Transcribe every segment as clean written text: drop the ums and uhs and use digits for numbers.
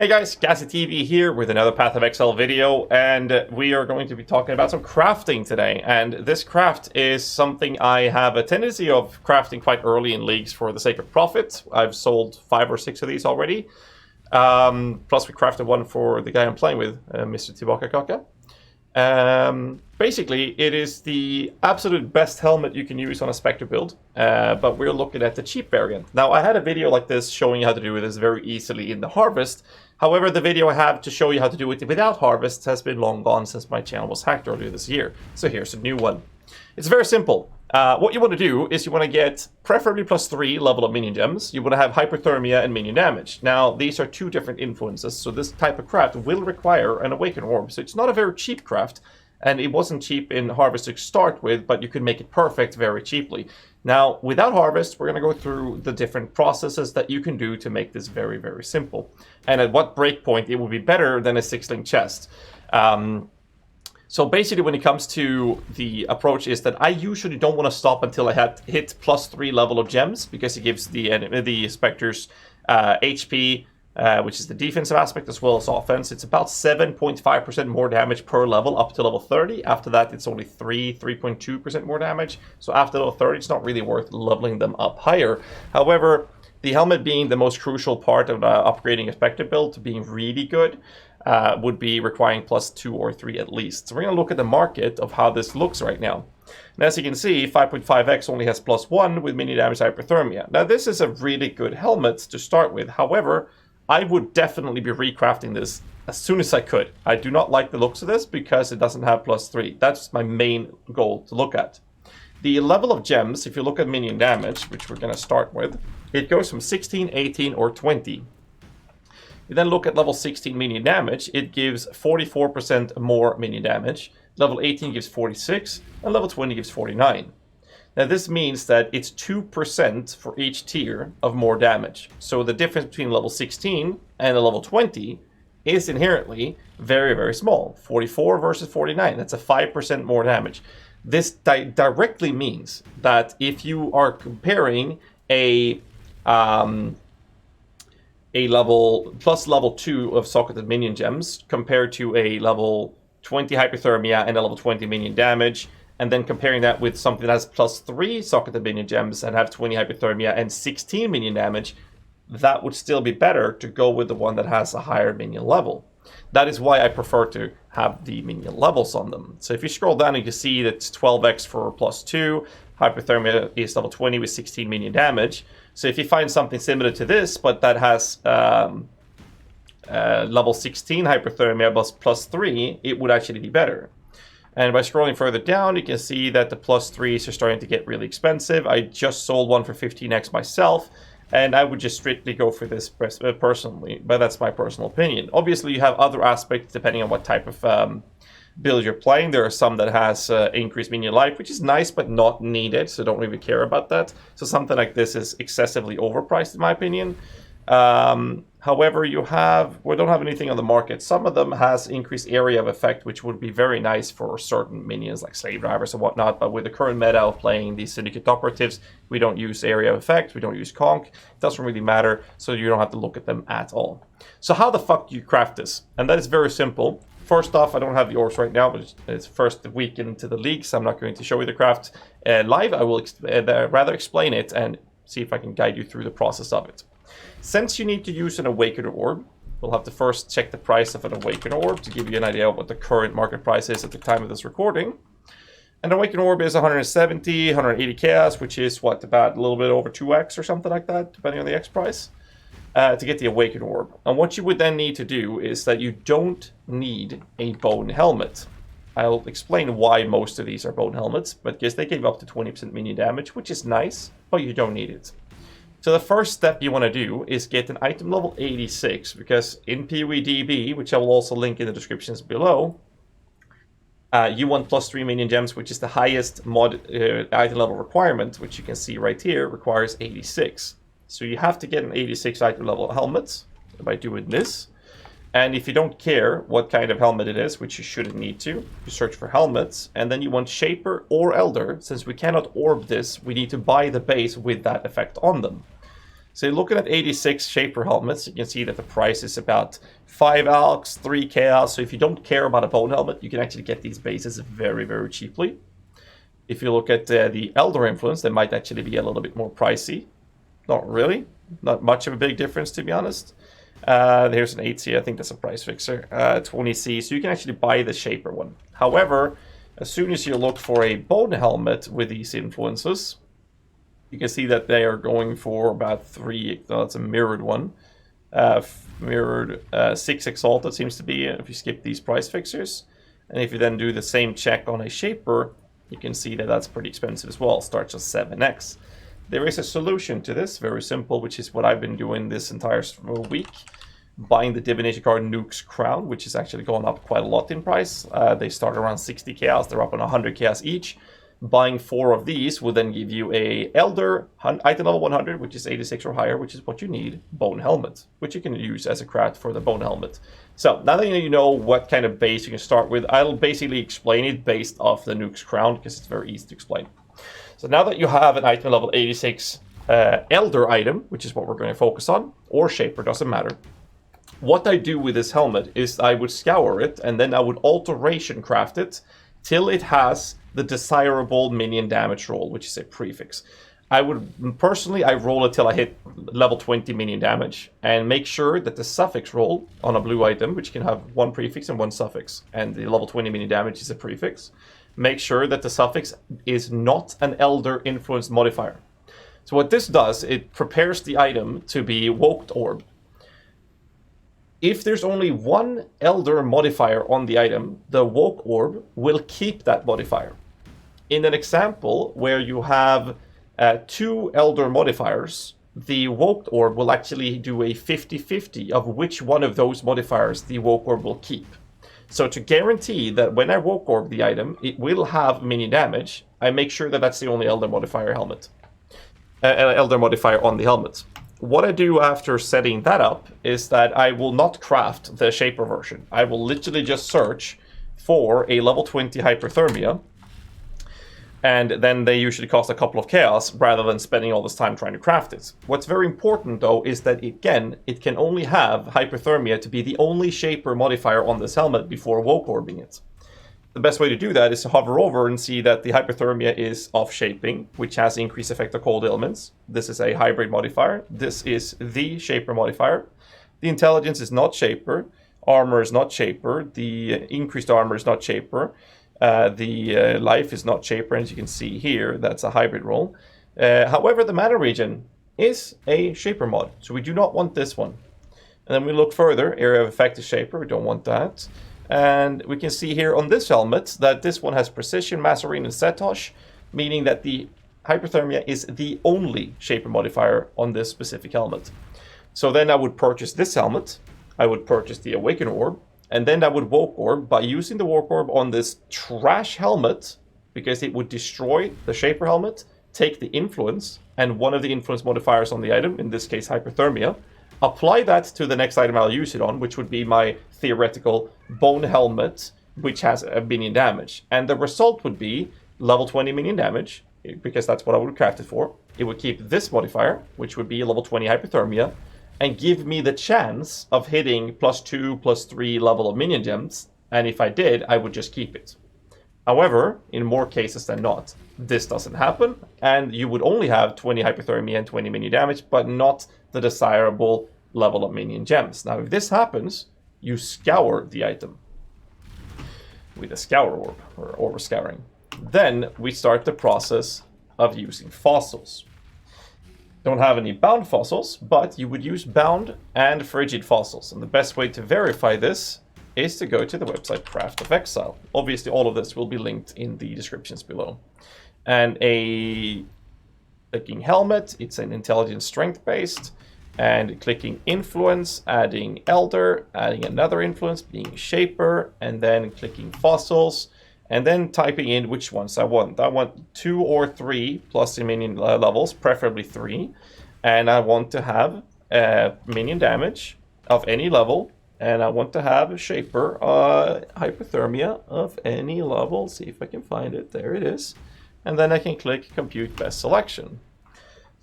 Hey guys, GhazzyTV here with another Path of Exile video, and we are going to be talking about some crafting today. And this craft is something I have a tendency of crafting quite early in leagues for the sake of profit. I've sold 5 or 6 of these already. Plus we crafted one for the guy I'm playing with, Mr. Tibaka Kaka. Basically, it is the absolute best helmet you can use on a Spectre build, but we're looking at the cheap variant. Now, I had a video like this showing you how to do this very easily in the Harvest. However, the video I have to show you how to do it without Harvest has been long gone since my channel was hacked earlier this year. So here's a new one. It's very simple. What you want to do is you want to get preferably +3 level of minion gems. You want to have hyperthermia and minion damage. Now, these are 2 different influences, so this type of craft will require an awakened orb. So it's not a very cheap craft, and it wasn't cheap in Harvest to start with, but you can make it perfect very cheaply. Now, without Harvest, we're going to go through the different processes that you can do to make this very, very simple. And at what breakpoint it will be better than a 6-link chest. So basically, when it comes to the approach is that I usually don't want to stop until I hit +3 level of gems, because it gives the Spectres HP, which is the defensive aspect as well as offense. It's about 7.5% more damage per level up to level 30. After that, it's only 3.2% more damage. So after level 30, it's not really worth leveling them up higher. However, the helmet being the most crucial part of upgrading a Spectre build to being really good, would be requiring +2 or 3 at least. So we're going to look at the market of how this looks right now. And as you can see, 5.5x only has +1 with minion damage hyperthermia. Now this is a really good helmet to start with. However, I would definitely be recrafting this as soon as I could. I do not like the looks of this because it doesn't have +3. That's my main goal to look at. The level of gems, if you look at minion damage, which we're going to start with, it goes from 16, 18, or 20. You then look at level 16 minion damage, it gives 44% more minion damage. Level 18 gives 46, and level 20 gives 49. Now this means that it's 2% for each tier of more damage. So the difference between level 16 and a level 20 is inherently very, very small. 44 versus 49, that's a 5% more damage. This directly means that if you are comparing a level level 2 of socketed minion gems compared to a level 20 hyperthermia and a level 20 minion damage, and then comparing that with something that has +3 socketed minion gems and have 20 hyperthermia and 16 minion damage, that would still be better to go with the one that has a higher minion level. That is why I prefer to have the minion levels on them. So if you scroll down, you can see that it's 12x for +2. Hyperthermia is level 20 with 16 minion damage. So if you find something similar to this, but that has level 16 hyperthermia +3, it would actually be better. And by scrolling further down, you can see that the +3s are starting to get really expensive. I just sold one for 15x myself, and I would just strictly go for this personally, but that's my personal opinion. Obviously, you have other aspects depending on what type of build you're playing. There are some that has increased minion life, which is nice but not needed, so don't really care about that. So something like this is excessively overpriced in my opinion. However, we don't have anything on the market. Some of them has increased area of effect, which would be very nice for certain minions like slave drivers and whatnot. But with the current meta of playing these Syndicate Operatives, we don't use area of effect, we don't use conk. It doesn't really matter, so you don't have to look at them at all. So how the fuck do you craft this? And that is very simple. First off, I don't have the orbs right now, but it's first week into the league, so I'm not going to show you the craft live. I will rather explain it and see if I can guide you through the process of it. Since you need to use an awakened orb, we'll have to first check the price of an awakened orb to give you an idea of what the current market price is at the time of this recording. An awakened orb is 170, 180 chaos, which is what, about a little bit over 2x or something like that, depending on the X price, to get the awakened orb. And what you would then need to do is that you don't need a bone helmet. I'll explain why most of these are bone helmets, but because they give up to 20% minion damage, which is nice, but you don't need it. So the first step you want to do is get an item level 86, because in PoEDB, which I will also link in the descriptions below, you want +3 minion gems, which is the highest mod item level requirement, which you can see right here, requires 86. So you have to get an 86 item level helmet by doing this. And if you don't care what kind of helmet it is, which you shouldn't need to, you search for helmets, and then you want Shaper or Elder. Since we cannot orb this, we need to buy the base with that effect on them. So looking at 86 Shaper helmets, you can see that the price is about 5 Alks, 3 Chaos. So if you don't care about a bone helmet, you can actually get these bases very, very cheaply. If you look at the Elder Influence, they might actually be a little bit more pricey. Not really. Not much of a big difference, to be honest. Here's an 8C, I think that's a price fixer. 20C, so you can actually buy the Shaper one. However, as soon as you look for a bone helmet with these influences, you can see that they are going for about 3, that's a mirrored one. Mirrored 6 Exalted seems to be, if you skip these price fixers. And if you then do the same check on a Shaper, you can see that that's pretty expensive as well, starts at 7x. There is a solution to this, very simple, which is what I've been doing this entire week. Buying the divination card Nuke's Crown, which is actually going up quite a lot in price. They start around 60 chaos, they're up on 100 chaos each. Buying 4 of these will then give you a Elder item level 100, which is 86 or higher, which is what you need, Bone Helmet, which you can use as a craft for the Bone Helmet. So now that you know what kind of base you can start with, I'll basically explain it based off the Nuke's Crown, because it's very easy to explain. So now that you have an item level 86 Elder item, which is what we're going to focus on, or Shaper, doesn't matter. What I do with this helmet is I would scour it, and then I would alteration craft it till it has the desirable minion damage roll, which is a prefix. I would, personally, I roll it till I hit level 20 minion damage, and make sure that the suffix roll on a blue item, which can have 1 prefix and 1 suffix, and the level 20 minion damage is a prefix, make sure that the suffix is not an Elder influence modifier. So what this does, it prepares the item to be Woked Orb. If there's only 1 Elder modifier on the item, the Woke Orb will keep that modifier. In an example where you have 2 Elder modifiers, the Woke Orb will actually do a 50-50 of which one of those modifiers the Woke Orb will keep. So to guarantee that when I Woke Orb the item, it will have minion damage, I make sure that that's the only Elder modifier helmet. Elder modifier on the helmet. What I do after setting that up is that I will not craft the Shaper version. I will literally just search for a level 20 Hyperthermia, and then they usually cost a couple of chaos rather than spending all this time trying to craft it. What's very important though is that again, it can only have Hyperthermia to be the only Shaper modifier on this helmet before Woke Orbing it. The best way to do that is to hover over and see that the Hyperthermia is off shaping, which has increased effect of cold elements. This is a hybrid modifier. This is the Shaper modifier. The intelligence is not Shaper. Armor is not Shaper. The increased armor is not Shaper. The life is not Shaper, as you can see here. That's a hybrid roll. However, the mana region is a Shaper mod, so we do not want this one. And then we look further. Area of effect is Shaper. We don't want that. And we can see here on this helmet that this one has Precision, Mazarine, and Setosh, meaning that the Hyperthermia is the only Shaper modifier on this specific helmet. So then I would purchase this helmet, I would purchase the Awaken Orb, and then I would Woke Orb by using the Woke Orb on this trash helmet, because it would destroy the Shaper helmet, take the Influence, and one of the Influence modifiers on the item, in this case Hyperthermia, apply that to the next item I'll use it on, which would be my theoretical Bone Helmet, which has a minion damage. And the result would be level 20 minion damage, because that's what I would craft it for. It would keep this modifier, which would be level 20 Hyperthermia, and give me the chance of hitting +2, +3 level of minion gems. And if I did, I would just keep it. However, in more cases than not, this doesn't happen, and you would only have 20 Hyperthermia and 20 minion damage, but not the desirable level of minion gems. Now, if this happens, you scour the item with a Scour Orb, or Orb Scouring. Then we start the process of using fossils. Don't have any bound fossils, but you would use bound and frigid fossils. And the best way to verify this is to go to the website Craft of Exile. Obviously, all of this will be linked in the descriptions below. And a clicking helmet, it's an intelligence strength based, and clicking influence, adding Elder, adding another influence, being Shaper, and then clicking fossils, and then typing in which ones I want. I want 2 or 3 plus in minion levels, preferably 3, and I want to have minion damage of any level, and I want to have a Shaper Hyperthermia of any level. See if I can find it. There it is. And then I can click Compute Best Selection.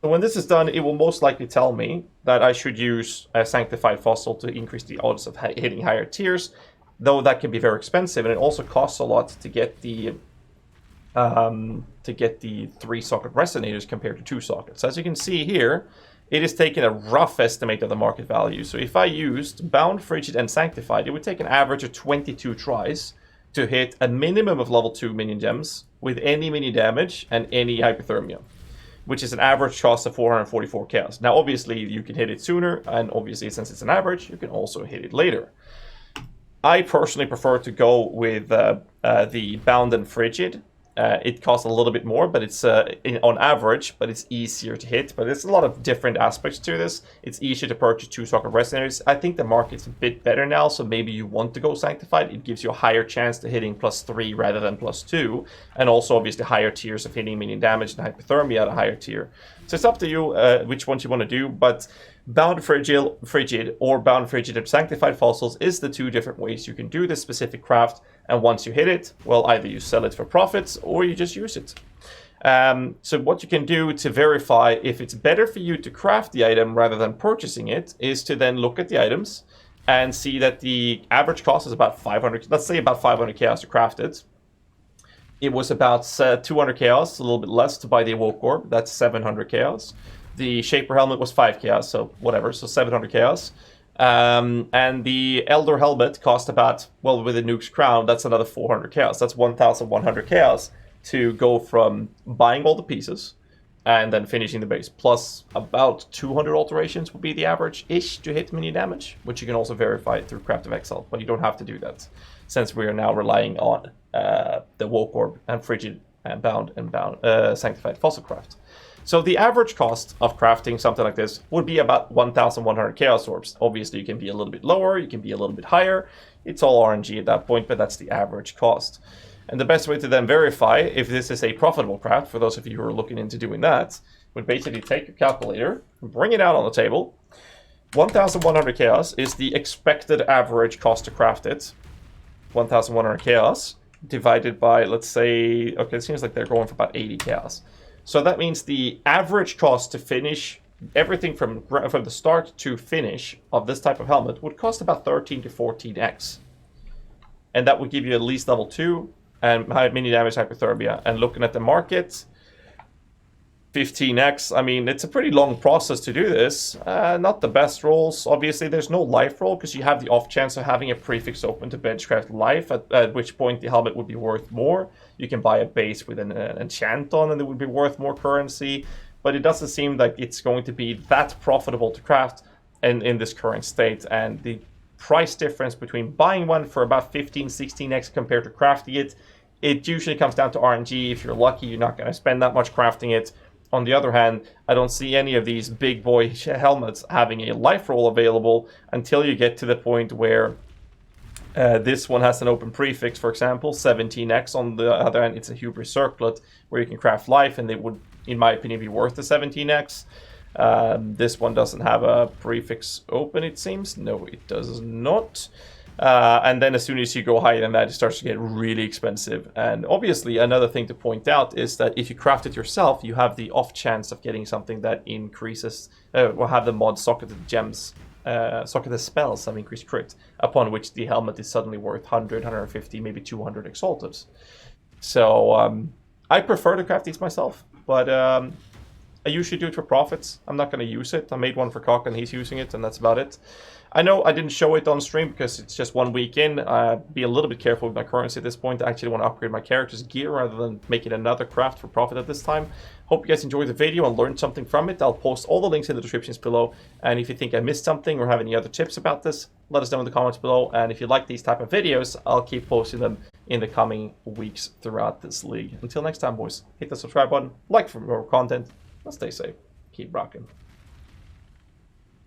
So when this is done, it will most likely tell me that I should use a Sanctified Fossil to increase the odds of hitting higher tiers, though that can be very expensive, and it also costs a lot to get the 3-socket resonators compared to 2 sockets. As you can see here, it is taking a rough estimate of the market value. So if I used Bound, Frigid, and Sanctified, it would take an average of 22 tries to hit a minimum of level 2 minion gems with any minion damage and any hypothermia, which is an average cost of 444 chaos. Now, obviously, you can hit it sooner, and obviously, since it's an average, you can also hit it later. I personally prefer to go with the Bound and Frigid. It costs a little bit more, but it's on average, but it's easier to hit. But there's a lot of different aspects to this. It's easier to purchase 2-socket resonators. I think the market's a bit better now, so maybe you want to go Sanctified. It gives you a higher chance to hitting +3 rather than +2, and also obviously higher tiers of hitting minion damage and hypothermia at a higher tier. So it's up to you which ones you want to do, but Bound Frigid or Bound Frigid and Sanctified Fossils is the 2 different ways you can do this specific craft, and once you hit it, well, either you sell it for profits or you just use it. So what you can do to verify if it's better for you to craft the item rather than purchasing it is to then look at the items and see that the average cost is about 500, let's say about 500 chaos to craft it. It was about 200 chaos, a little bit less to buy the Awoke Orb, that's 700 chaos. The Shaper Helmet was 5 chaos, so whatever, so 700 chaos. And the Elder Helmet cost about, well, with the Nuke's Crown, that's another 400 chaos. That's 1,100 chaos to go from buying all the pieces and then finishing the base. Plus about 200 alterations would be the average-ish to hit minion damage, which you can also verify through Craft of Exile, but you don't have to do that, since we are now relying on the Woke Orb and Frigid and Bound Sanctified Fossil Craft. So the average cost of crafting something like this would be about 1,100 Chaos Orbs. Obviously, you can be a little bit lower, you can be a little bit higher. It's all RNG at that point, but that's the average cost. And the best way to then verify if this is a profitable craft, for those of you who are looking into doing that, would basically take your calculator, bring it out on the table. 1,100 Chaos is the expected average cost to craft it. 1,100 Chaos divided by, let's say, okay, it seems like they're going for about 80 Chaos. So that means the average cost to finish everything from the start to finish of this type of helmet would cost about 13 to 14x. And that would give you at least level 2 and mini damage hypothermia. And looking at the market, 15x, I mean, it's a pretty long process to do this. Not the best rolls. Obviously, there's no life roll because you have the off chance of having a prefix open to benchcraft life, at which point the helmet would be worth more. You can buy a base with an enchant on and it would be worth more currency, but it doesn't seem like it's going to be that profitable to craft in this current state. And the price difference between buying one for about 15-16x compared to crafting it, it usually comes down to RNG. If you're lucky, you're not going to spend that much crafting it. On the other hand, I don't see any of these big boy helmets having a life roll available until you get to the point where this one has an open prefix, for example, 17x. On the other hand, it's a Hubris Circlet where you can craft life, and it would, in my opinion, be worth the 17x. This one doesn't have a prefix open, it seems. No, it does not. And then as soon as you go higher than that, it starts to get really expensive. And obviously, another thing to point out is that if you craft it yourself, you have the off chance of getting something that increases, will have the mod socketed gems, socketed spells have increased crit, upon which the helmet is suddenly worth 100, 150, maybe 200 exaltives. So I prefer to craft these myself, but I usually do it for profits. I'm not going to use it. I made one for Cock and he's using it, and that's about it. I know I didn't show it on stream because it's just 1 week in. Be a little bit careful with my currency at this point. I actually want to upgrade my character's gear rather than making another craft for profit at this time. Hope you guys enjoyed the video and learned something from it. I'll post all the links in the descriptions below. And if you think I missed something or have any other tips about this, let us know in the comments below. And if you like these type of videos, I'll keep posting them in the coming weeks throughout this league. Until next time, boys, hit the subscribe button, like for more content, and stay safe. Keep rocking.